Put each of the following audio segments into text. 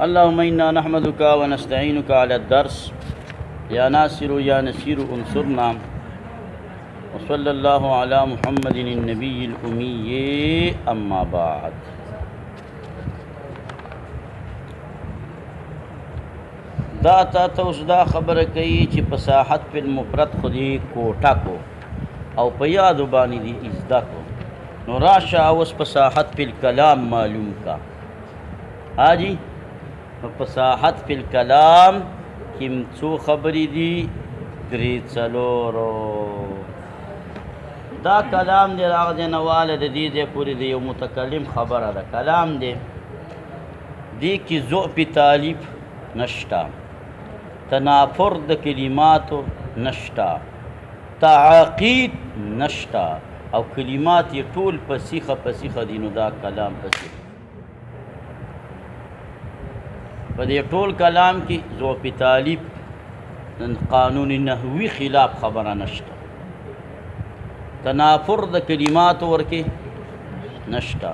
اللهم إنا نحمدك ونستعينك على الدرس يا ناصر يا نسير انصرنا وصلى الله على محمد النبي الأمي أما بعد. دا تا اوس دا خبره کوي چې فصاحت په المفرد خودي کوټه کو او په یادو باندې دي ازدا کو. نو راشه اوس فصاحت په الکلام معلوم کا. حاجی فصاحت په الکلام کیم څو خبرې دي؟ درې څلورو. دا کلام دی راغ دی نواله د دې ځای پورې د یو متکلم خبره ده. کلام دی دې کې ضعف تعلیف نشتا، تنافر د کلماتو نشتا، تعقید نشتا، او کلمات یې ټول پسیخه پسیخه دي. نو دا کلام پسیخ په دې ټول کلام کې ضعف تعلیف قانون نحوی خلاف خبره نشتا، تنافر د کلماتو ورکې نشتا،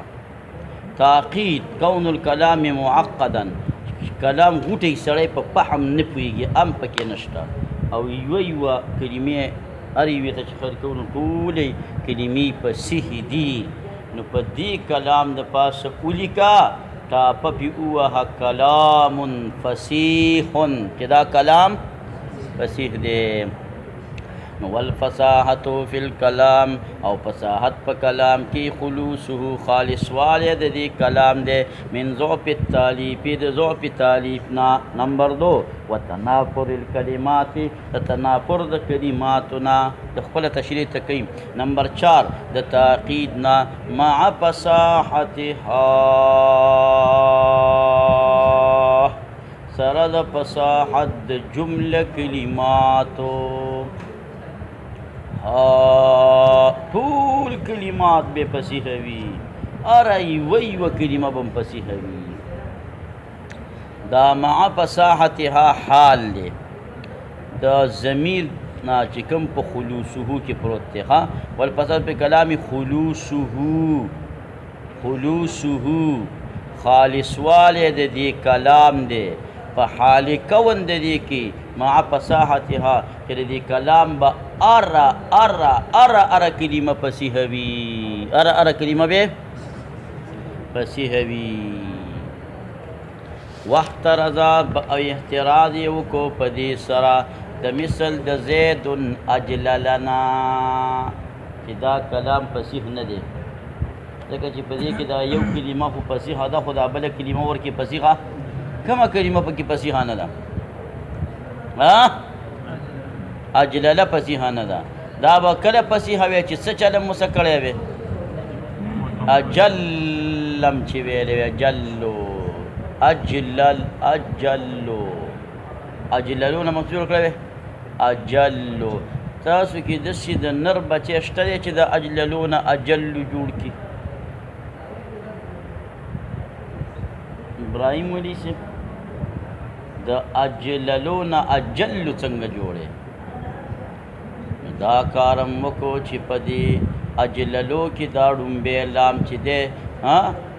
تعقید کون الکلام معقدا کلام غوټی سړی په فهم نه پوهېږي هم پکې نشته، او یوه کلمې هر یوې ته چې خرج کوو نو ټولې کلمې فصیح دي. نو په دې کلام د پاسه ولیکه ټاپه پې ووهه کلام فصیح چې دا کلام فصیح دی. نو والفصاحت فی الکلام او فصاحت په کلام کې خلوصه خالص والی د دې کلام دی من ضعف التالیف د ضعف تالیف نه. نمبر 2 وتنافر الکلمات د تنافر د کلماتو نه د خپله تشریح ته کوي. نمبر 4 د تعقید نه مع فصاحتها سره د فصاحت د جمله کلماتو. ټول کلمات بے فصیح وي، اره یوه کلمه به هم فصیح وي. دا مع فصاحتها حال دی د ضمیر نه چې کوم په خلوصه کې پروت دی. والفصاحت په کلام خلوصه خالص والی د دې کلام دی په حال کون د دې کې مع فصاحتها چې د دې کلام به اره کلمه فصیح وي، اره کلمه به فصیح وي. واحترز او احتراز یې وکړو په دې سره د مثل د زید اجللنا چې دا کلام فصیح نه دی، ځکه چې په دې کې دا یو کلمه خو فصیحه ده، خو دا بله کلمه ورکې فصیحه کومه کلمه پکې فصیحه نه ده؟ اجلله فصیحه نه ده. دا به کله فصیحه وی چې څه چله موسه کړی وی؟ اجلم چې ویلی وی، اجلو اجللو نه مقصور کړی وی اجلو. تاسو کې داسې د نر بچی شته دی چې د اجللو نه اجلو جوړ کړي؟ ابراهیم ولی صاحب د اجللو نه اجلو څنګه جوړې؟ دا کارم وکړو چې په دې اجللو کې دا ډومبی لام چې دی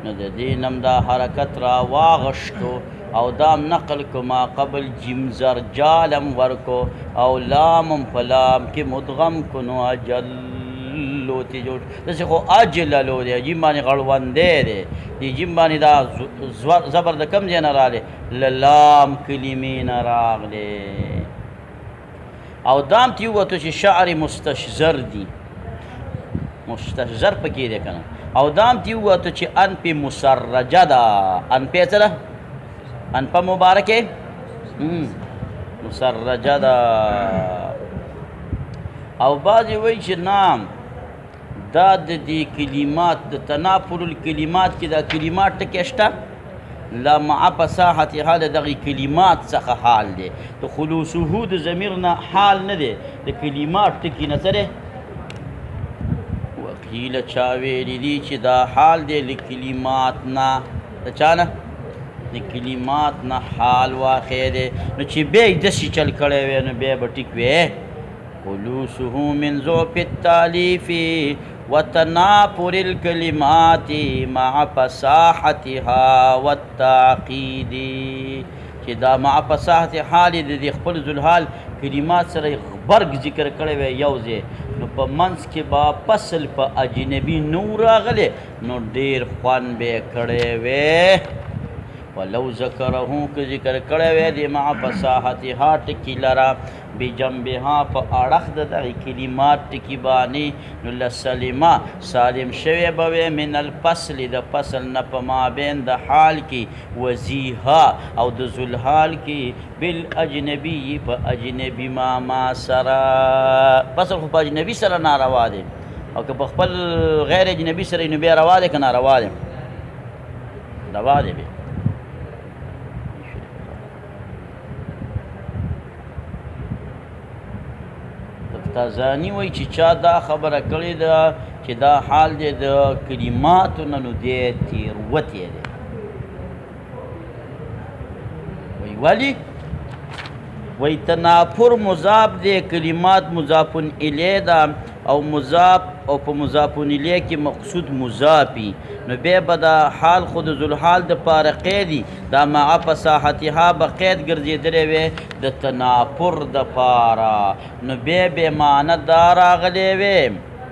نو د دې نم دا حرکت را واغشتو او دام نقل کو ما قبل جیم زرجالم ورکو او لامم په لام کې مدغم کو نو اجلو تی جوړ. داسې خو اجللو دی جیم باندې غړوندی دی، دې جیم باندې دا زبر د کم ځای نه راغلی؟ له لام کلمې نه راغلی. او دام تی ووتو چې شعر مستشزر دی، مستشزر پکې دی که نه. او دام تی ووتو چې ان پې مسرجه ده، ان پې څه ده؟ ان په مبارکې مسرجه ده. او بعضې وایي چې نام دا د دې کلمات د تنافر الکلمات کې دا کلمات ټکې شته لا مع فصاحتها د دغې کلمات څخه حال دی. د خلوصه د ضمیر نه حال نه دی، د کلمات ټکي نه څه دی؟ وقیله چا ویلي دي چې دا حال دی له کلمات نه. د چا نه؟ د کلمات نه حال واقع دی. نو چې بیا یې داسې چل کړی وی نو بیا به ټیک وی خلوصه من ضعف التالیف وتنافر الكلمات مع فصاحتها والتعقيد چې دا مع فصاحت حال د خپل ذوالحال کلمات سره غبرګ ذکر کړی وی یو ځای نو په منځ کې به فصل په اجنبي نو راغلی نو ډېر خوند به یې کړی وی ولو ذکره که ذکر کړی وی د مع فصاحتها ټکي لره بجنبها په اړخ د دغې کلمات ټکي باندې نو لسلمه سالم شوی به وی من الفصل د فصل نه په مابین د حال کې وزیها او د ذوالحال کې بالاجنبي په اجنبي ما سره فصل خو په اجنبي سره ناروا دی او که په خپل غیر اجنبي سره نو بیا روا دی که ناروا دی روا دی بیا تازانی وای چې چا دا خبره کړې ده چې دا حال دی د کلماتو نه نو دی تېروتی دی وای ولې وای تنافر مضاف دی کلمات مضاف الیه ده او مضاف او په مضاف الیه کې مقصود مضافي نو بیا به دا حال خود ذوالحال د پاره قیدي دا مع فصاحتها به قید ګرځېدلی وی د تنافر د پاره نو بیا به معنی دا راغلی وی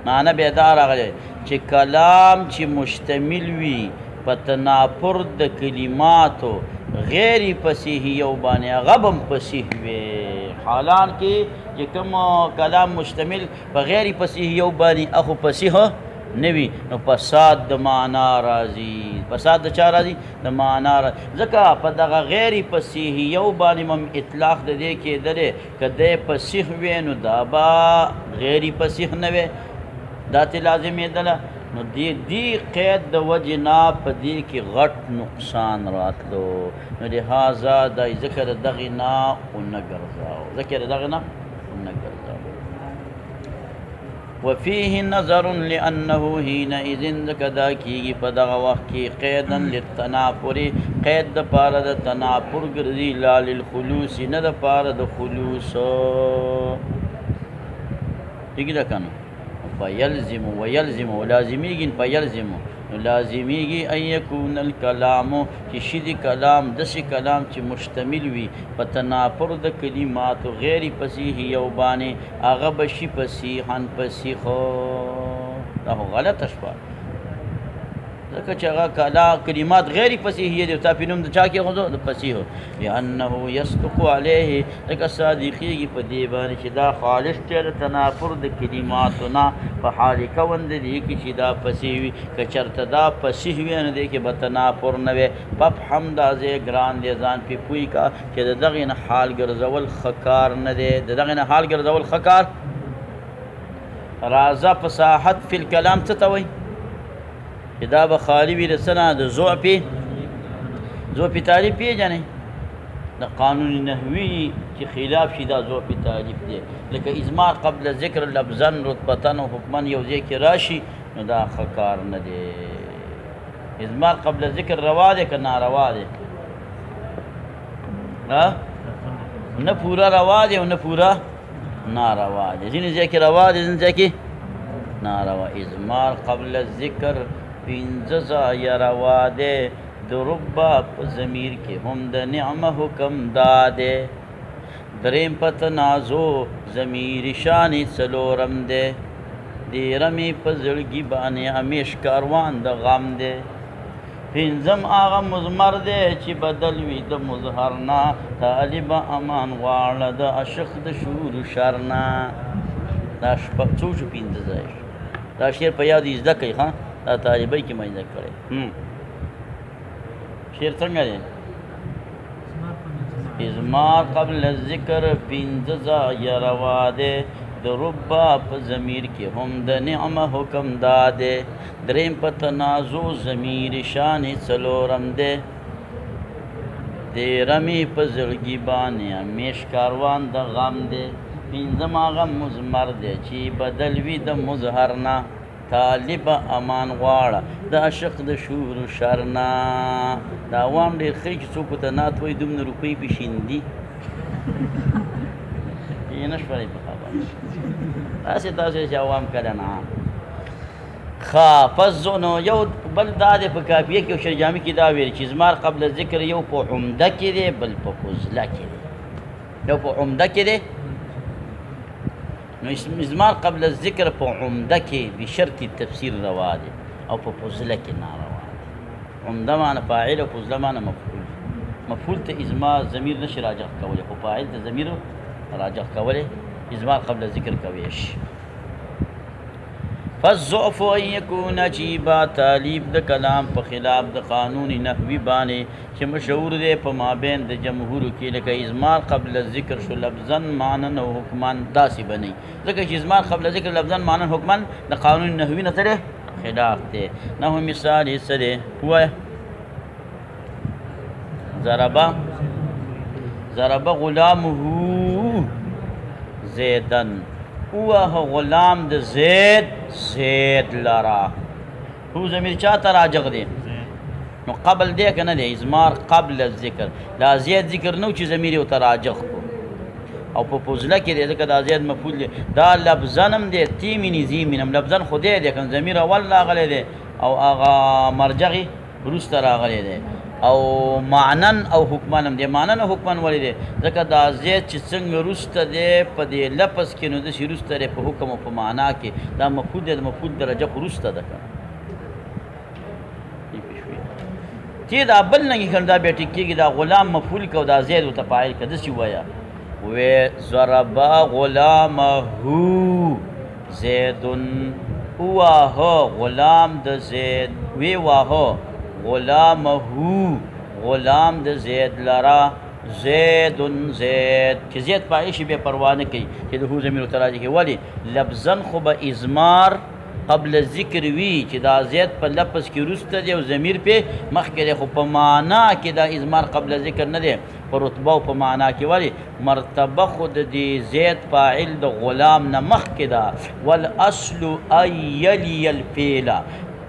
معنی بیا دا راغلی چې کلام چې مشتمل وي په تنافر د کلماتو غیر فصیح یو باندې هغه به هم فصیح وي حالان کې چې کوم کلام مشتمل په غیر فصیح یو باندې اخو فصیح نه وي نو فساد د معنا راځي فساد د چا راځي د معنا راځي ځکه په دغه غیر فصیح یو باندې هم اطلاق د دې کېدلی که دی فصیح وی نو دا به غیر فصیح نه وی دا ترې لازمېدله نو دی قید د وجې نه په دې کې غټ نقصان راتلو نو لهذا دا ذکر د دغې نه ونه ګرځاو ذکر د دغې نه ونه ګرځاو وفيه نظر لأنه حينئذ ځکه دا کېږي په دغه وخت کې قیدا للتنافر قید د پاره د تنافر ګرځي لا للخلوص نه د پاره د خلوص ٹھیک ده که نه فیلزم ویلزم لازمیږي فیلزم نو لازمیږي ان یکون الکلام چې شي کلام داسې کلام چې مشتمل وي په تنافر د کلماتو غیر فصیح یو باندې هغه به شي فصیحا فصیحو دا خو غلطه شوه ځکه چې هغه کلمات غیر فصیح دي تا په نوم د چا کېښودو د فصیحو لأنه یصدق علیه ځکه صادقېږي په دې باندې چې دا خالص دی د تنافر د کلماتو نه په حال کون د دې کې چې دا فصیح وي که چېرته دا فصیح وي نو دې کې به تنافر نه وی ففهم دا ځای ګران دی ځان پې پوه که چې د دغې نه حال ګرځول ښه کار نه دی د دغې نه حال ګرځول ښه کار راځه فصاحت فی الکلام څه ته وایي چې دا به خالی وي د څه نه د ضعفې تعریف پېژنئ د قانون نحوي چې خلاف شي دا ضعفې تعریف دی لکه اضمار قبل ذکر لفظا رتبتا و حکما یو ځای کې راشي نو دا ښه کار نه دی اضمار قبل ذکر روا دی که ناروا دی نه پورا روا دی او نه پورا ناروا دی ځینې ځای کې روا دی ځینې ځای کې ناروا اضمار قبل الذکر پنځه ځایه روا دی د ربا په ضمیر کې هم د نعمه حکم دا دی دریم په تنازع ضمیر شانې څلورم دی دیرمې په زړګي باندې همیش کاروان د غم دی پنځم هغه مضمر دی چې بدل وي د مظهر نه طالب امان غواړه د عشق د شور شر نه دا شپږ څو شو پنځه ځای دا شعر په یاد یې زده کوي ښه دا طالبۍ کې مې زده کړی شعر څنګه دی اضمار قبل الذکر پنځه ځایه روا دی د ربا په ضمیر کې هم د نعمه حکم دا دی دریم په تنازع ضمیر شانې څلورم دی دیرمې په زړګي باندې همیش کاروان د غم دی پنځم هغه مضمر دی چې بدل وي د مظهر نه طالب امان غواړه د عشق د شور و شر نه دا عوام ډېر ښه چې څوک ورته نعت وایي دومره روپۍ پې شیندي یې نه شولای په خبره داسې چې عوام کله نه فالزو نو یو بل دا دی په کافیه کې او شرجامي کې دا ویل چې ازمار قبل ذکر یو په عمده کې دی بل په فضله کې دی یو په عمده کې دی نو ازمار قبل الذکر په عمده کې بشرط تفسیر روا دی او په فضله کې ناروا دی عمده معنی فاعل او فضله معنی مفعول ته ازمار ضمیر نشي راجع کولی خو فاعل ته ضمیر راجع کولی ازمار قبل ذکر کوي شي فالضعف ان يكون عجيبا تعلیب د کلام په خلاف د قانون نحوی باندې چې مشهور دی په مابین د جمهور کې لکه ازمار قبل الذکر شو لفظا معنا او حکما داسې بنی ځکه چې ازمار قبل الذکر لفظا معنا حکما د قانون نحوی نه سره خلاف دی نحو مثال یې سره هو ضرب غلامه زیدن اوه غلام د زید لرا هو ضمیر چاته راجع دی نو قبل دی که نه دی ازمار قبل الذکر دا زید ذکر نو چې ضمیر یې ورته راجع کړو او په فضله کې دی ځکه دا زید مفعول دی دا لفظن هم دی تیمیني زیمینم لفظن خو دی دی که ضمیر اول راغلی دی او هغه مرجع وروسته راغلی دی او معنن او حکمن هم دی معنن او حکمن ولې دی ځکه دا زید چې څنګه وروسته دی په دې لفظ کې نو داسې وروسته دی په حکم او په معنا کې دا مفعول دی د مفعول درجه خو وروسته ده که چې دا بل نهګي که دا بیا ټیک کېږي دا غلام مفعول که او دا زید ورته فاعل که داسې ووایه وی ضربا غلامه زیدن وواهه غلام د زید وی واهه غلامه غلام د زید لرا زیدن زید چې زید پای شي بیا پروا نه کوي چې د هو ضمیر ورته راځي کې ولې لفظا خو به ازمار قبل ذکر وي چې دا زید په لفظ کې وروسته دی او ضمیر پې مخکې دی خو په معنا کې دا ازمار قبل ذکر نه دی په رتبه او په معنا کې ولې مرتبه خو د دې زید فاعل د غلام نه مخکې ده والاصل ان یلی الفعل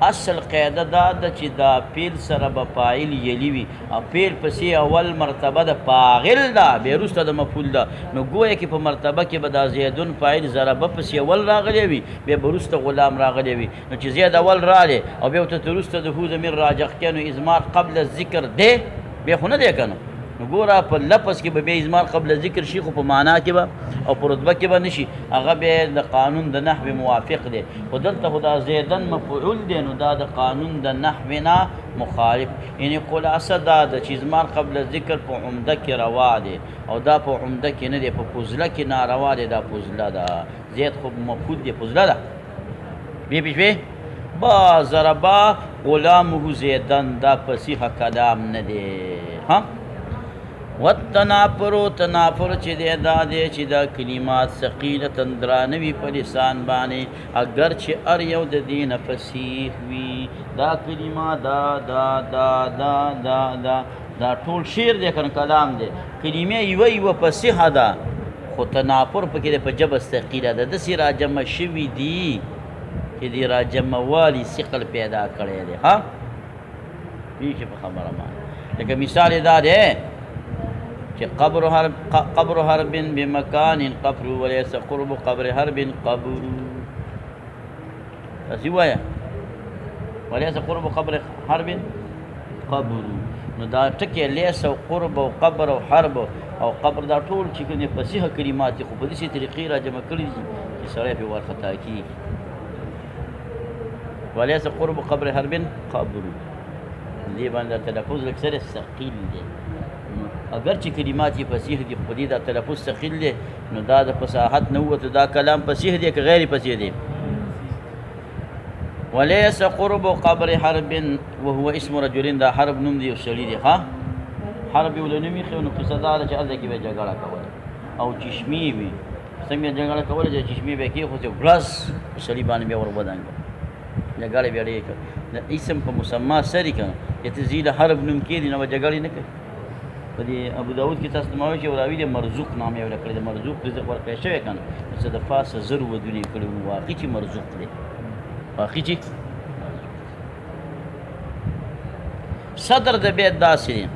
اصل قاعده دا ده چې دا فعل سره به فاعل یلی وي او فعل پسې اول مرتبه د فاعل ده بیا وروسته د مفعول ده نو ګویا کې په مرتبه کې به دا زیدون فاعل ضربه پسې اول راغلی وي بیا به وروسته غلام راغلی وي نو چې زید اول راغلی او بیا ورته وروسته د هو ضمیر راجع کړي نو ازمار قبل الذکر دی بیا خو نه دی که نه نو ګوره په لفظ کې به بیا ازمار قبل ذکر شي خو په معنا کې به او په رتبه کې به نه شي هغه بیا د قانون د نحو موافق دی خو دلته خو دا زیدن مفعول دی نو دا د قانون د نحو نه مخالف یعنی خلاصه دا د چې ازمار قبل ذکر په عمده کې روا دی او دا په عمده کې نه دی په فضله کې ناروا دی دا فضله ده زید خو مفعول دی فضله ده بیا پیش با ضربا غلامه زیدن دا فصیح کلام نه دی ها والتنافر تنافر چې دی دا دی چې دا کلمات ثقیله درانه وي په لسان باندې اگر چې هر یو د دې نه فصیح وي دا کلمه دا ټول شعر دی که کلام دی کلمې یوه فصیحه ده خو تنافر پکې دی په ژبه ثقیله ده داسې راجمع شوي دي چې دې راجمعوالي ثقل پیدا کړی دی ها پیښې په خبره باندې لکه مثال یې دا دی چې قبر حرب بمکان قبر وليس قرب قبر حرب قبر داسې ووایه وليس قرب قبر حرب قبر نو دا ټکي لیس او قرب او قبر او حرب او قبر دا ټول چې کومې فصیحه کلمات دي خو په داسې طریقې راجمع کړي دي چې سړی پرې وارخطا کېږي وليس قرب قبر حرب قبر دې باندې تلفظ لږ سره ثقیل دی اگر چې کلمات یې فصیح دي خو دې دا تلفظ ثقیل دی نو دا د فصاحت نه ووته دا کلام فصیح دی که غیر فصیح دی وليس قرب قبر حرب وهو اسم رجل دا حرب نوم دی یو سړي دی ها حرب یې ولې نوم ایښی نو قصه دا ده چې هلته کې به جګړه کوله او چشمې وي څنګه جګړه کوله چې چشمې به یې کېښودې ورځ په سړي باندې بیا ور ودانګه جګړې بیا ډېرې کړه د اسم په مسما سري که نه چې ته ځي د حرب نوم کېږي نو به جګړې نه کوي په دې ابو داود کې تاسو ته ما وایي چې راوي د مرزوق نام یې ورکړی د مرزوق رزق ورکړی شوی که نه نو څه د پاسه زر ودونه یې کړي نو واقعي چې مرزوق دی واقعي چې صدر د بیت داسې دی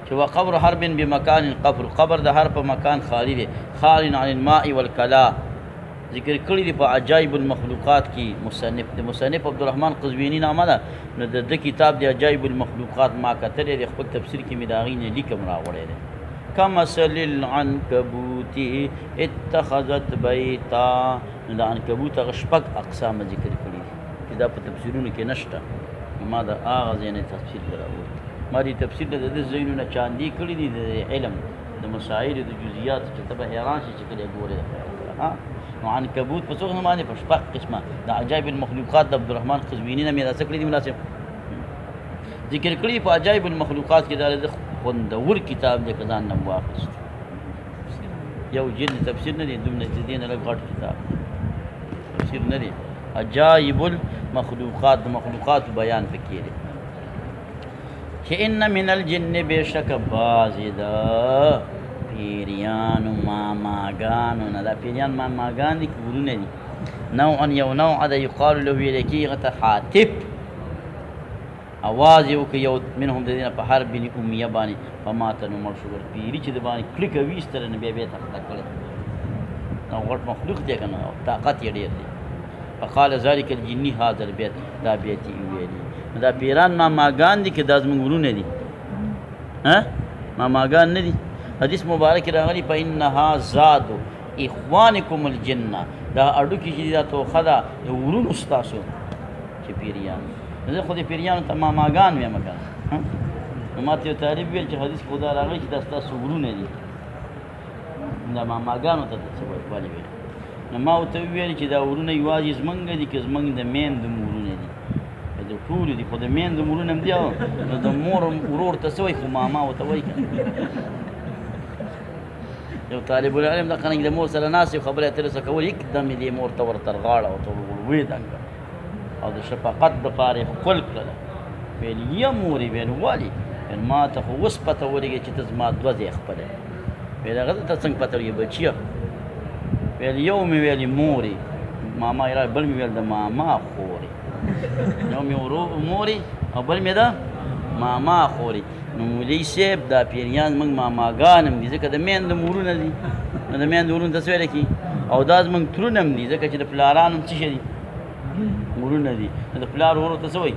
چې وقبر حرب بمکان قبر قبر د هر په مکان خالی دی خال عن الماء والکلا ذکر کړی دی په عجایب المخلوقات کې مصنف د مصنف عبدالرحمن قزوینی نامه ده نو د کتاب د عجایب المخلوقات ما کتلی دی خپل تفسیر کې مې د هغې نه لیکم راوړی دی کمثل العنکبوت اتخذت بیتا نو د عنکبوت هغه شپږ اقسام ذکر کړي دي چې دا په تفسیرونو کې نشته ما د هغه ځای نه تفسیر ته راوړی ما دې تفسیر د ده ځایونه چاندي کړي دي د علم د مسایلو د جزئیاتو چې ته به حیران شي چې کله یې ګورې نو عنکبوت په څو قسمه باندې په شپږ قسمه د عجایب المخلوقات د عبدالرحمن قزویني نه مې راڅه کړي دي مناسب ذکر کړي په عجایب المخلوقات کې دا د خوندور کتاب دی که ځان نه واخیست یو جلد تفسیر نه دی دومره د دې نه لږ غټ کتاب تفسیر نه دی عجایب المخلوقات د مخلوقاتو بیان پکې دی چې ان من الجن بېشکه بعضې د پیریانو ماماګانو نه دا پیریان ماماګان دي که ورونه دي نوعا یو نوع ده یقالو له ویلی کېږي هغه ته حاطب اواز یې وکړي یو منهم د دې نه په هر بن امیه باندې په ماته نو مړ شو پیري چې د باندې کلکه ویستله نو بیا بیا تخته کړی او غټ مخلوق دی که نه طاقت یې ډېر دی فقال ذلک الجني هذا البیت دا بیت یې ویلي نو دا پیران ماماګان دي که دا زموږ ورونه دي ماماګان نه دي حدیث مبارک راغلی فإنها زاد اخوانکم الجنه دا اډوکي چې دا توخه ده د ورونو ستاسو چې پیریان زه خو د پیریانو ته ماماګان ویم که نو ما ته یو طالب ویل چې حدیث خو دا راغلی چې دا ستاسو ورونه دي دا ماماګانو ته څه ولې ویل نو ما ورته وویل چې دا ورونه یوازې زمونږ دي که زمونږ د میندو مورونه دي د ټولو دي خو د میندو مورونه هم دي نو د مور ورور ته څه وایي خو ماما ورته وایي یو طالب العلم د قرنګ د مور سره ناست خبرې اترې سره کول یکدم یې دې مور ته ورته غاړه ورته ولوېده او د شفقت دپاره یې ښکل کړله ویل یا مورې ویل ولې ویل ما ته خو اوس پته ولګېږي چې ته زما دوه ځای خپله ویل هغه ته څنګه پته ولګي بچیه ویل یو مې ویلې مورې ماما یې بل مې ویل د ماما خورې یو مې مورې او بل مې ده ماما خورې نو مولوي صاحب دا پیریان زموږ ماماګان هم دي ځکه د میندو مورونه دي نو د میندو ورونو ته څه ویلی کي او دا زموږ ترونه هم دي ځکه چې د پلارانو هم څه شي دي مورونه دي نو د پلار ورور ته څه وایي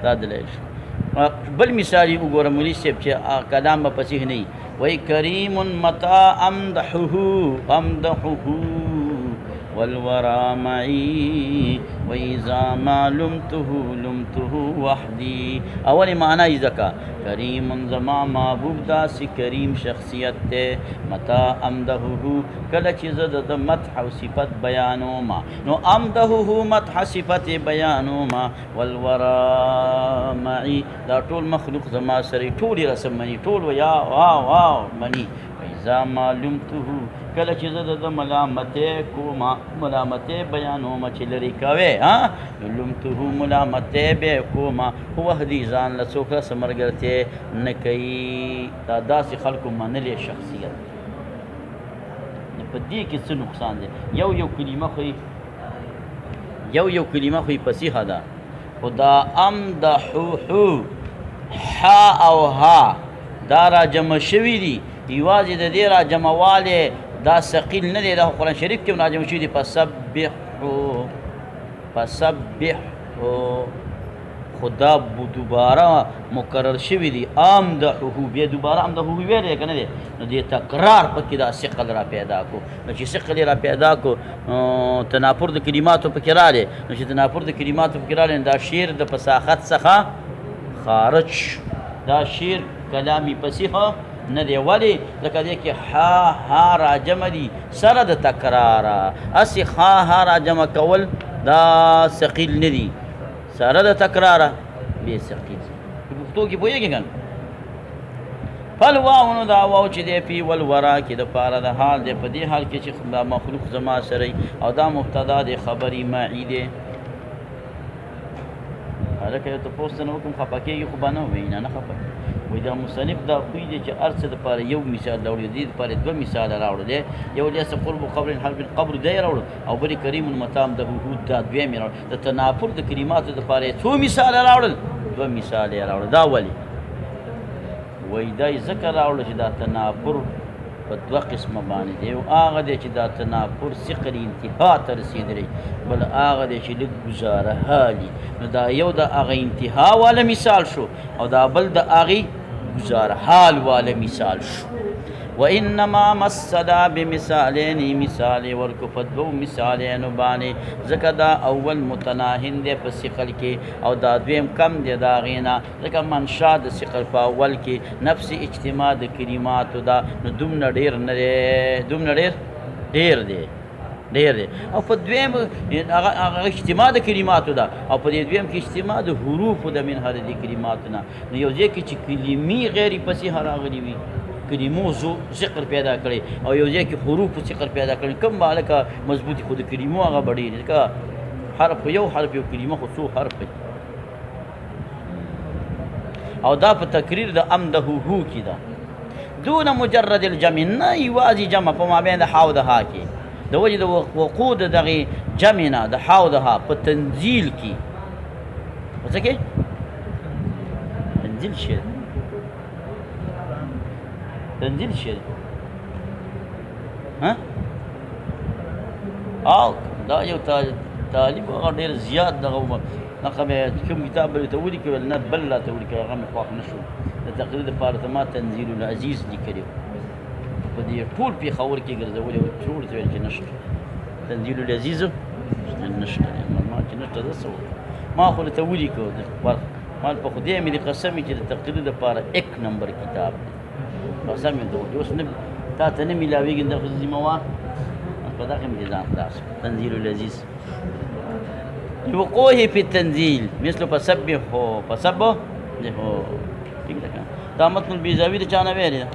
دا دلایل شو بل مثال یې وګوره مولوي صاحب چې کلام به فصیح نه وي وایي کریم متا امدحه والورى معي وإذا ما لمته وحدي اول معنی ذکا کریم زما محبوب داسې کریم شخصیت دی متا امدحه کله چې زه د مدح او صفت بیانوما نو امدحه مدح صفت بیانوما والورى معي دا ټول مخلوق زما سره ټول یې رسم مني ټول یا واو مني وإذا ما لمته کله چې زه د ملامتې کومه ملامتې بیانومه چې لرې کوې لمته ملامتې به یې کومه وحدي ځان له څوک رسه ملګرتې نه کوي دا داسې خلکو منلې شخصیت نو په دې کې څه نقصان دی یو کلمه خو یې فصیحه ده خو دا امدحوحو ها او ها دا را جمع شوي دي یوازې د دې را جمعوالی دا ثقیل نه دی دا قرآن شریف کې هم راجمع شوي دي فسبحو خو دا دوباره مکرر شوي دي امدحوه بیا دوباره امدحوه ویلی که نه دی نو دې تکرار پکې دا ثقل را پیدا کو نو چې ثقل یې را پیدا کو تنافر د کلماتو پکې رالی نو چې تنافر د کلماتو پکې رالی دا شعر د فصاحت څخه خارج دا شعر کلامی فصیحه نه دی ولې ځکه دې کې ها را جمع دي سره د تکراره هسې ها را جمع کول دا ثقیل نه دي سره د تکراره بې ثقیل په پښتو کې پوهېږې که نه فالواو نو دا واو چې دی پی والورا کې د پاره د حال دی په دې حال کې چې دا مخلوق زما سره او دا مبتدا د خبري معی دی هلکه یو تپوس ته نه وکړم خفه کېږي خو به نه وایي نه خفه وایي دا مصنف دا خوی دی چې هر څه دپاره یو مثال راوړي دې دپاره دوه مثاله راوړه دی یو لیسه قرب قبر حلف القبر دی راوړه او بلې کریم متام د هود دا دویم یې راوړه د تنافر د کلماتو دپاره یې څو مثاله راوړل دوه مثاله یې راوړه دا ولې وایي دا یې ځکه راوړه چې دا تنافر په دوه قسمه باندې دی. یو هغه دی چې دا تنافر ثقل انتها ته رسېدلی، بل هغه دی چې لږ ګزاره حالي. نو دا یو د هغه انتها والا مثال شو او دا بل د هغې گزار حال والا مثال شو. وانما مثلا بمثالین مثال ورکو په دوو مثالینو باندې، ځکه دا اول متناهن دی په ثقل کې او دا دویم کم دی د هغې نه، ځکه منشا د ثقل په اول کې نفس اجتماع د کلماتو ده، نو دومره ډېر نه دی، دومره ډېر دی ډېر دی. او په دویم هغه اجتماع د کلماتو ده او په دې دویم کې اجتماع د حروفو د من هر دې کلماتو نه. نو یو ځای کې چې کلمې غیر فصیحه راغلي وي، کلمو ذکر پیدا کړي، او یو ځای کې حروفو ذکر پیدا کړي، کوم به هلکه مضبوطي خو د کلمو هغه به ډېر ځکه حرف یو حرف یو کلمه خو څو حرف دی. او دا په تقریر د امده هو کې ده دون مجرد الجمع، نه یوازې جمع په مابین د ها او د ها کې، د وجې د وقوع د دغې جمع نه د ها او د ها په تنزیل کې. په څه کې تنزیل شی تنزیل شی ها او دا یو طالب هغه ډېر زیات دغه هغه مې کوم کتاب به ته ولیکي نه بل لا ته ولیکي، هغه مې خوښ نه شو. د تقریر دپاره ته ما تنزیل العزیز لیکلی په دې ټول پېښور کې ګرځولي وو، ټول ته ویل چې نشته تنزیل العزیز نشته. ما چې نشته زه څه وکړم؟ ما خو ورته ولیکو ما په خدای مې د قسم چې د تقریر دپاره 1 نمبر کتاب دی، قسم مې درته اوس نه تا ته نه میلاوېږي د ذمه وار په دغه مې ځان خلاص تنزیل العزیز وقوعه في التنزيل مثل فسبه ٹھیک ده کنه. دا متن البیضاوي د چا نه ویلی ده؟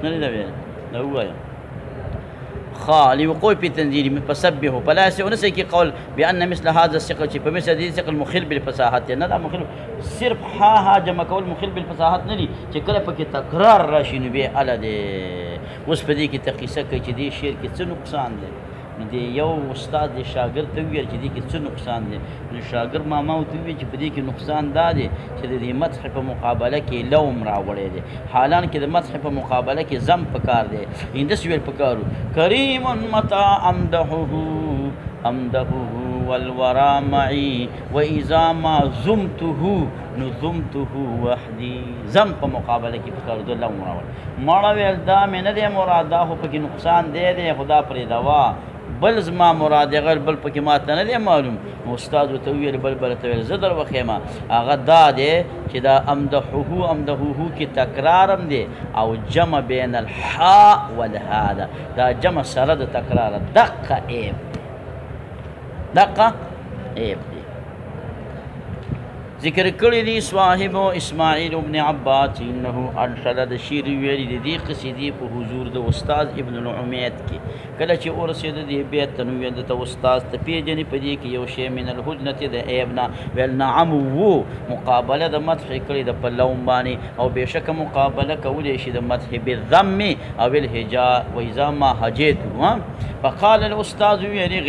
نه دی ده ویلی، دا ووایه لوقوع في التنزيل فسبه فلا يسع کی قول بأن مثل هذا الثقل چې په مثل دې ثقل مخل بالفصاحت نه دا مخل صرف ها جمع کول مخل بالفصاحت نه دي چې کله پکې تکرار راشي نو بیا اله دی. اوس په دې کې تقیسه کوي چې دې شعر کې څه نقصان دی. نو د یو استاد د شاګرد ته وویل چې دې کې څه نقصان دی، نو شاګرد ماما ورته وویل چې په دې کې نقصان دا دی چې د دې مدح په مقابله کې لوم راوړی دی، حالانکه د مدح په مقابله کې ضم پکار دی. همداسې ویل پکارو کریم متى امدحه والورى معي واذا ما زمته نظمته وحدي. ضم په مقابله کې پکارو د لوم راوړ مړه ویل دا مې نه دی مراد، دا خو پکې نقصان دی خدا پرې دوا بل زما مراد غل بل پکې ماته نه دی معلوم. استاد ورته وویل بل ته ویل زه در وښیم هغه دا دی چې دا امدحه کې تکرار هم دی او جمع بین الحاء والها ده، دا جمع سره د تکرار دقه عیب دی. ذکر کړی دی صاحب اسماعیل ابن عباس انه انشد د شعر ویلي د دې قصیدې په حضور د استاد ابن العمید کې. کله چې ورسېد دې بیت ته نو ویل ته استاد ته پیژنې په دې کې یو شی من الحجنة د عیب نه؟ ویل نعم وو مقابله د مدح کړې د په لوم باندې او بېشکه مقابله کولی شي د مدح بالضم او الهجاء واذا ما هجیته. فقال الاستاذ ویلي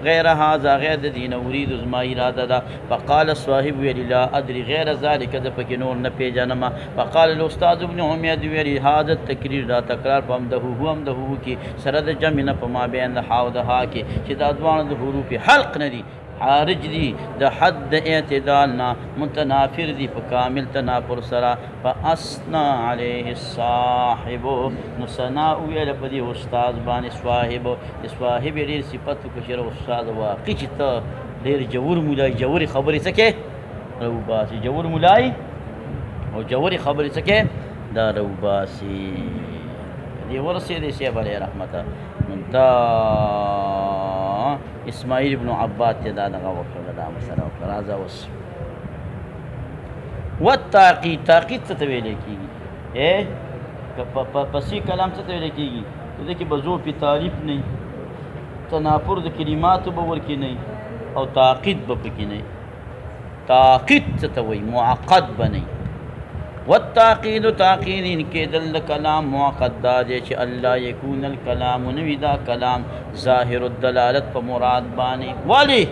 غیر هذا غیر د دین اريد زما اراده ده. فقال صاحب ویلي لا ادري غیر ذلك د پکې نور نه پیژنم. فقال الاستاذ ابن عمید ویلي هذا التکریر دا تکرار په امدحه کې سره د جمع نه په مابین د ها او د ها کې چې دا دواړه د حروف حلق نه دي، خارج دي د حد اعتدال نه، متنافر دي په کامل تنافر سره. فاثنى عليه الصاحب نو ثنا ویله په دې استاد باندې صاحب ډېر صفت وکړي چې استاد واقعي چې ته ډېر جوور مولای جوورې خبرې څه کې روباسي، جوور مولای او جوورې خبرې څه کې دا روباسي. دې ورسېدې صاحب علیه رحمته نو دا اسماعیل ابن عباد ته دا دغه وکړه، دا مسله وکړه. راځه اوس والتعقید، تعقید څه ته ویلی کېږي؟ پسې کلام څه ته ویلی کېږي؟ په دې کې به ذو پې تعریف نه وي، تنافر د کلماتو به ورکې نه وي او تعقید به پکې نه وي. تعقید څه ته وایي؟ معقد به نه وي. والتعقید تعقید کېدل د کلام معقد دا دی چې الله یکون الکلام نوي دا کلام ظاهر الدلالت په مراد باندې. ولې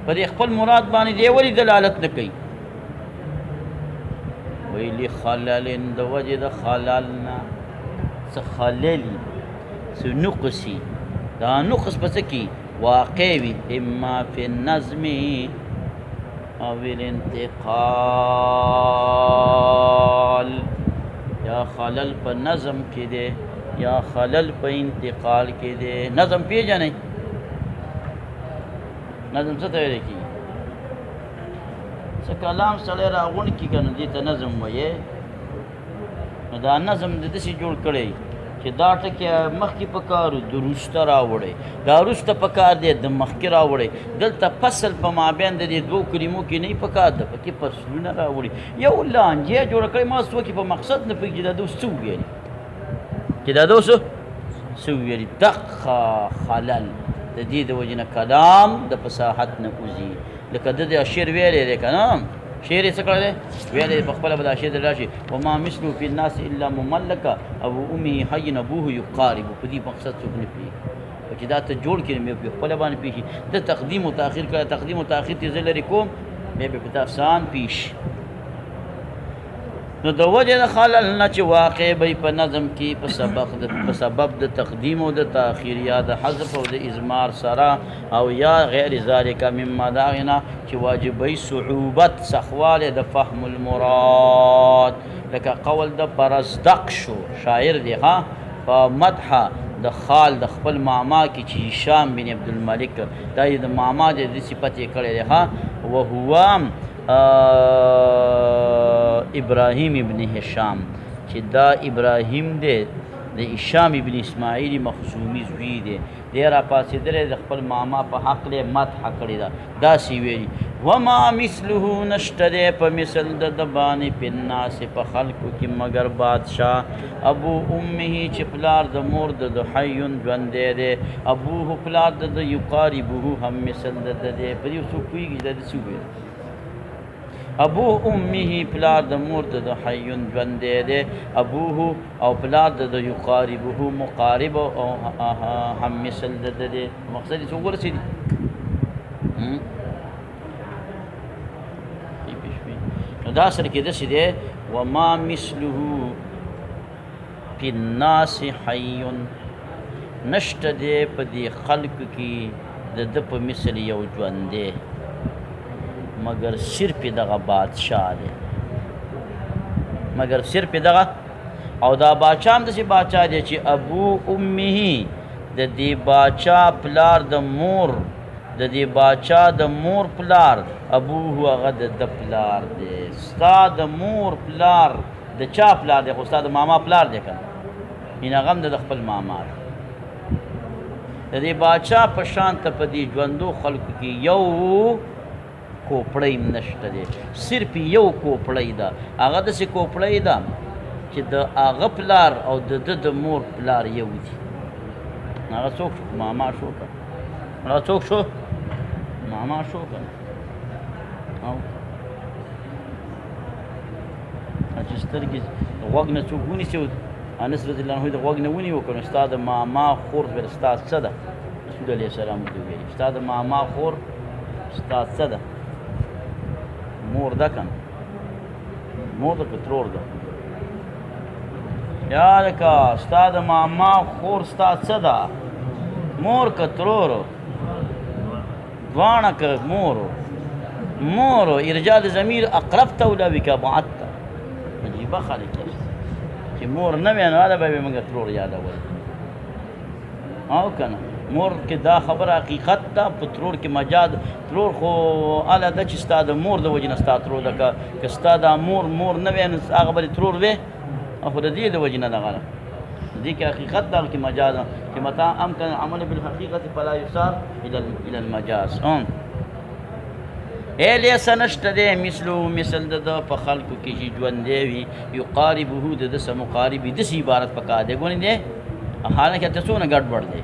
په دې خپل مراد باندې دی ولې دلالت نه کوي؟ ویلي خلل د وجې د خلل نه څه خللي څه نقصي دا نقص په څه کې واقع وي اما فی النظم او الانتقال یا خلل په نظم کې دی یا خلل په انتقال کې دی نظم پیژنئ نظم څه ته ویل کېږي څه کلام سړی راغونډ کړي که نه دې ته نظم وایې نو دا نظم د داسې جوړ کړی چې دا ټکي مخکې په کار د وروسته راوړی دا وروسته په کار دی د مخکې راوړی دلته فصل په مابین د دې دوو کلمو کې نه په کار ده پکې فصلونه راوړي یو لانجه جوړه کړې ما څوک په مقصد نه پوهېږي چې دا دوس څه وویلي چې دا دوس څه وویلي دقه خلل د دې د وجې نه کلام د فصاحت نه وځي لکه د دې شعر ویلی دی که نه شعر یې څه کړی دی ویلی دی په خپله به دا شعر دی راشي وما مثلو فی الناس الا مملکه ابو امه حی ابوه یقاربو په دې مقصد څوک نه پوهېږي چې دا ته جوړ کړي مې په خپله باندې پېښي د تقدیم و تاخیر کړه تقدیم و تاخیر ته زه لرې کوم بیا به په تا افسان پیش نو د وجه د خلل نه چې واقع به په نظم کې په سبب د تقدیم او د تاخیر یا د حذف او د اضمار سره او یا غیر ذلک مما د هغې نه چې واجبی صعوبت سخوالی د فهم المراد لکه قول د برزدق شو شاعر دی ها په مدحه د خال د خپل ماما کې چې هشام بن عبدالملک دا یې د ماما د صفت یې کړی دی ها وهو ابراهیم ابن هشام چې دا ابراهیم دی د هشام ابن اسماعیل مخزومي زوی دی دی را پاڅېدلی د خپل ماما په حق دی مدحه کړې ده داسې ویلي وما مثله نشته دی په مثل د باندې په الناس په خلکو کې مګر بادشاه ابو امه چې پلار د مور د حیون ژوندی دی ابوه پلار د یقاربه هم مثل د دی په دې څوک پوهېږي د دې څه وویل ابو امه پلار د مور د حیون ژوندی دی ابوه او پلار د یقاربه مقارب او هم مثل د دی مقصد یې څه ورسېدي نو دا سره کې داسې دی وما مثله فی الناس حی نشته دی په دې خلکو کې د ده په مثل یو ژوندی مگر صرف دغه بادشاه دی مگر صرف دغه او دا بادشاه هم داسې بادشاه دی چې ابو امه د دې بادشاه پلار د مور د دې بادشاه د مور پلار ابوه هغه د ده پلار دی ستا د مور پلار د چا پلار دی خو ستا د ماما پلار دی که نه این هغه هم د خپل ماما دی د دې بادشاه په شان ته په دې ژوندو خلکو کې یو کوپړی هم نشته دی صرف یو کوپړی ده هغه داسې کوپړی ده چې د هغه پلار او د ده د مور پلار یو دي هغه څوک شو ماما شو که هغه څوک شو ماما شو که او چې سترګې غوږ نه څوک ونیسي انس رضی الله عنه د غوږ نه ونیو که نو ستا د ماما خور ویل ستا څه ده رسول علیه السلام ورته ویلي ستا د ماما خور ستا څه ده مور ده که مور ده که ترور ده یا لکه ستا د ماما خور ستا څه ده مور که ترورو دواړه که مورو ارجاع د ضمیر اقرب ته اولاوي که بعد ته عجیبه خلک یاست چې مور نه وی نو هله به یې موږ ترور یادول او که نه مور کې دا خبره حقیقت ده په ترور کې مجاز ترور خو هله ده چې ستا د مور د وجې نه ستا ترور ده که ستا دا مور نه وی نو هغه به دې ترور وی خو د دې د وجې نه دغه ده دې کې حقیقت ده کې مجاز ده چې متى امکن العمل بالحقیقت فلا یصار الى المجاز لیس نشته دی مثلو مثل د ده په خلکو کې چې ژوندی وي یقاربه د ده سه مقارب وي داسې عبارت پکار دی ګونې دی حالانکه هلته څونه ګډوډ دی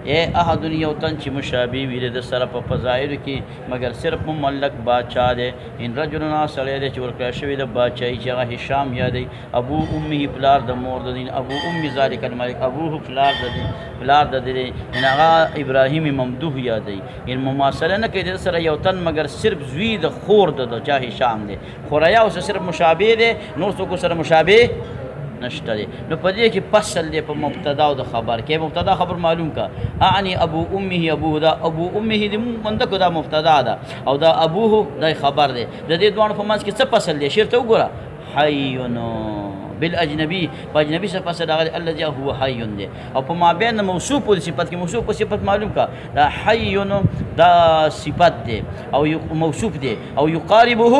احد یو تن چې مشابه وي د ده سره په فضایلو کې مګر صرف مملک بادشاه دی ان رجلنا سړی دی چې ورکړی شوی د بادشاهي چې هغه هشام یادوي ابو امه پلار د مور د دین ابو ام ذلک الملک ابوه پلار د دی ان هغه ابراهیم ممدوح یادوي ان مماثله نه کوي د سره یو تن مګر صرف زوی د خور د چا هشام دی خوریا اوس صرف مشابه دی نور څوک سره مشابه نشته دی. نو په دې کې فصل دی په مبتدا او د خبر کې. مبتدا خبر معلوم کا اعنی ابو امه ابوه دا ابو امه دی مندکو دا مبتدا ده او دا ابوه دا خبر دی. د دې دوه په منځ کې څه فصل دی؟ شعر ته وګوره حیون بالاجنبي په اجنبي څه فصل راغلی الذي هو حي دی او په مابین موصوف او صفت کې موصوف او صفت معلوم کا دا حیون دا صفت دی او موصوف دی او یقاربه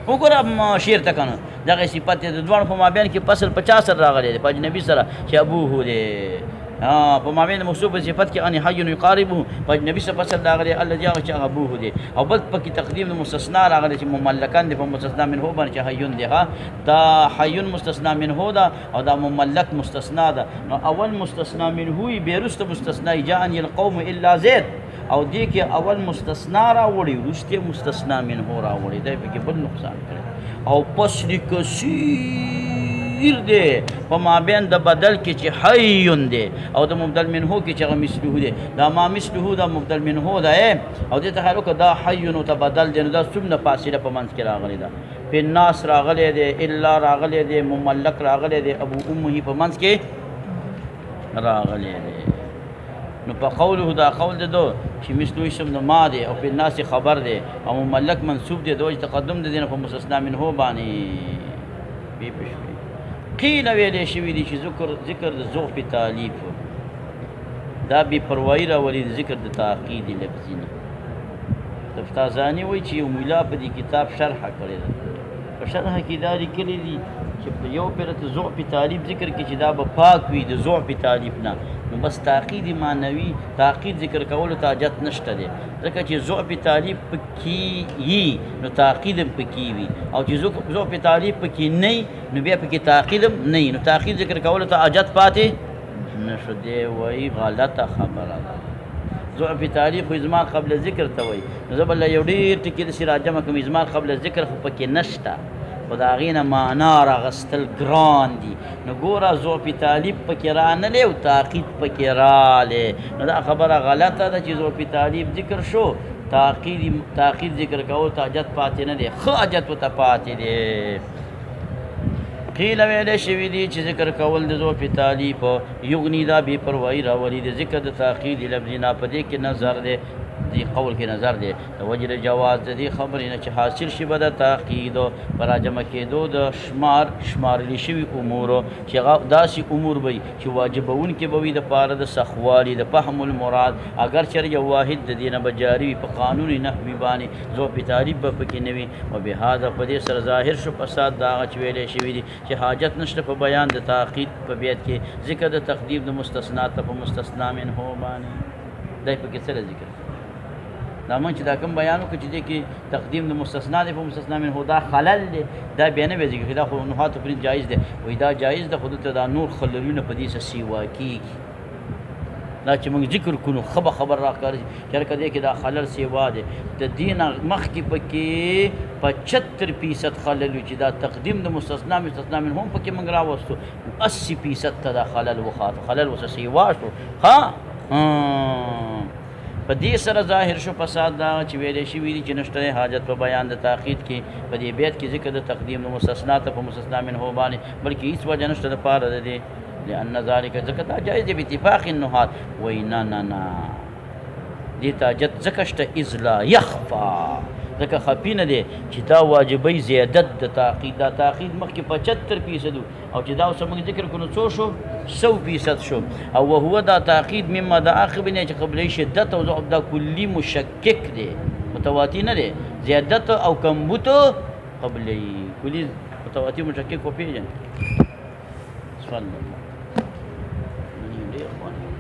وګوره شعر ته کنه دغه صفت د دوه په مابین کې فصل 50 سره راغلی دی په اجنبي سره چې ابوه دی په مابین موصوف او صفت کې ان حي یقاربه په اجنبي سره فصل راغلی الذي چې ابوه دی او بل پکې تقدیم د مستثنا راغلی چې مملکان دی په مستثنا منه باندې چې حیون دی ها دا حیون مستثنا منه دا او دا مملک مستثنا ده. نو اول مستثنا منه بیرست مستثنا جاءني القوم الا زید او دې کې اول مستثنا راوړي وروسته مستثنا منه راوړي دا پکې بل نقصان کړي او فصل کثیر دی په مابین د بدل کې چې حیون دی او د مبدل منه کې چې مثله دی دا ما مثله دا مبدل منه ده او دې ته خیال وکړه دا حیون ته بدل دی نو دا څومره فاصله په منځ کې راغلی ده. په ناس راغلی دی الا راغلی دی مملک راغلی دی ابو امه په منځ کې راغلی دی. نو په قوله دا قول دی دو چې مثله اسم د ما دی او په ناس خبر دی او مملک منصوب دی دوج تقدم دی نه په مستثنا منه باندې بي پښوی قیل ویلې شوی دی چې ذکر د ضعف تالیف دا بی پروايي راولي ذکر د تعقید لفظي نه. تفتازانی وایي چې یو مولا په دې کتاب شرح کړی ده په شرح کې دا لیکلي دي چې په یو پرته ضعف تالیف ذکر کې چې دا به پاک وي د ضعف تالیف نه نو بس تعقید معنوي تعقید ذکر کولو ته حاجت نشته دی ځکه چې ضعف تالیف پکې وي نو تعقید هم پکې وي او چې ضعف تالیف پکې نه نو بیا پکې تعقید هم نه نو تعقید ذکر کولو ته حاجت پاتې نشو دی. وایي غلطه خبره ده ضعف تالیف خو ازمال قبل ذکر ته وایي نو زه بله یو ډېر ټکي داسې راجمع کوم ازمال قبل ذکر خو پکې نشته خو د هغې نه معنا راغستل ګران دي. نو ګوره ضعف تالیف پکې رانلی او تعقید پکې رالی نو دا خبره غلطه ده چې ضعف تالیف ذکر شو تعقید ذکر کول ته حاجت پاتې نه دی ښه حاجت ورته پاتې دی. قیل ویلی شوي دي چې ذکر کول د ضعف تالیف یغني دا بې پروایي راولي د ذکر د تعقید لفظي نه په دې کې نظر دی دی قول کې نظر دی د وجه د جواز د دې خبرې نه چې حاصل شي به د تعقید په راجمع کېدو د شمارلی شوي امورو چې هغه داسې امور به وي چې واجبونکي به وي دپاره د سخوالي د فهم المراد اگر چېرې یو واحد د دې نه به جاري وي په قانون نحوي باندې ضعف تالیف به پکې نه وي وبهذا په دې سره ظاهر شو فساد د هغه چې ویلی شوي دي چې حاجت نشته په بیان د تعقید په بیت کې ذکر د تقدیم د مستثنا ته په مستثنا منه باندې دی پکې څه ذکر دا من چې دا کوم بیان وکړو چې دې کې تقدیم د مستثنا دی په مستثنا منه دا خلل دی دا بیا نه ذکر دا خو نحاتو پرې جایز دی وایي دا جایز ده خو دلته دا نور خللونه په دې سره سیوا کېږي دا چې موږ ذکر کړو ښه خبر راښکاره شي چې هر کدی کې دا خلل سیوا دی د دې نه مخکې پکې 75% خلل چې دا تقدیم د مستثنا منه هم پکې موږ راوستو 80% ته دا خلل وخاطو خلل ورسره سیوا شو په دې سره ظاهر شو فساد دا چې ویلی شوي دي چې نشته حاجت په بیان د تاخید کې په دې بیت کې ذکر د تقدیم د مستثنا ته په مستثنا منه باندې بلکې هیڅ وجه نشته دپاره د دې لأن ذلك ځکه دا جایز دی باتفاق النحات وایي نه دې ته حاجت ځکه شته اذ لا یخفا ځکه خفي نه دی چې دا واجبی زیادت د تعقید دا تعقید مخکې 75% او چې دا اوس موږ ذکر کړو څو شو 100% شو او وهو دا تعقید مما د عاقب نه چې قبلی شدت او ضعف دا کلی مشکک دی متواتی نه دی زیادت او کمبوت قبلی کلی متواتی مشکک کو پیژن صلی الله علیه وسلم